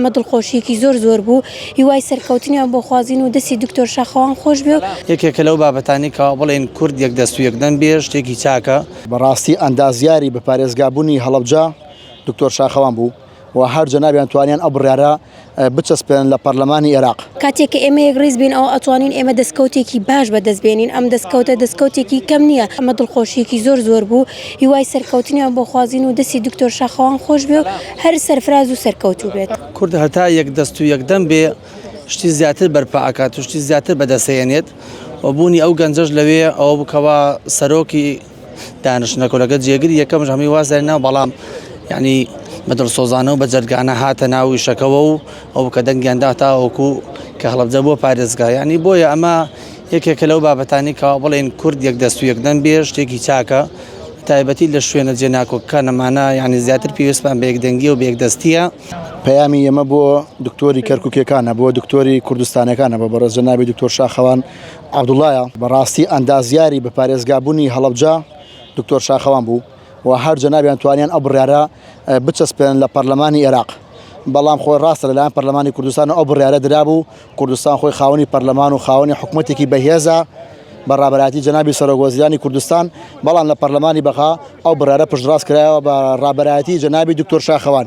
ئەمە دڵخۆشیێکی زۆر بوو هیوای سەرکەوتنیان بۆ خوازین و دەستی دکتۆر شاخەوان خۆش بێ. یەکێکە لەو بابەتانی کە بڵێن کورد یەک دەست و یەکدەم بێ شتێکی چاکە. بەڕاستی ئەندازیاری بە پارێزگابوونی هەڵەبجە دکتۆر شاخەوان بوو و هەر جەنابیان توانیان ئەو بڕیارە بچەسپێن لە پەرلەمانی عێراق. کاتێک ئێمە یەکڕێز بین ئەو ئەتوانین ئێمە دەستکەوتێکی باش بەدەستبێنین، ئەم دەستکەوتێکی کەم نییە. ئەمە دڵخۆشیێکی زۆر بوو هیوای سەرکەوتنیان بۆ خوازین و دەستی دکتۆر شاخەوان خۆش بێ و هەر سەرفراز و سەرکەوتوو بێت. کورد هەتا یەک دەست و یەکدەم بێ شتی زیاتر بەرپعکات و شتی زیاتر بەدەستێنێت و بوونی ئەو گەنجەش لەوێ ئەوە بکەوە سەرۆکی دانیشتنەکۆلەکە جێگیری یەکەم هەمووی وازێنەوە، بەڵام یعنی بەدڵسۆزانە و بە جەرگانە هاتە ناوی شەکەوە و ئەو کە دەنگیاندا تاوەکو کە هەڵەبجە بۆ پارێزگا. یعنی بۆیە ئەمە یەکێکە لەو بابەتانی کە بڵێن کورد یەک دەست و یەکدەم بێ شتێکی چاکە، تایبەتی لە شوێنە جێناکۆکە نەمانە یعنی زیاتر پێویستمان بە یەکدەنگی و بە یەکدەستیە. پەیامی ئێمە بۆ دکتۆری کەرکووکیەکانە بۆ دکتۆری کوردستانەکانە بە بەڕێز جەنابی دکتۆر شاخەوان عەبدوڵڵایە. بەڕاستی ئەندازیاری بە پارێزگابوونی هەڵەبجە دکتۆر شاخەوان بوو و هەر جەنابیان توانیان ئەو بڕیارە بچەسپێن لە پەرلەمانی عێراق. بەڵام خۆی ڕاستە لەلایەن پەرلەمانی کوردستان ئەو بڕیارە درابوو، کوردستان خۆی خاوەنی پەرلەمان و خاوەنی حکوومەتێکی بەهێزە بە ڕابەرایەتی جەنابی سەرۆکوەزیرانی کوردستان، بەڵام لە پەرلەمانی بەخا ئەو بڕیارە پشتڕاست کرایەوە بە ڕابەرایەتی جەنابی دکتۆر شاخەوان.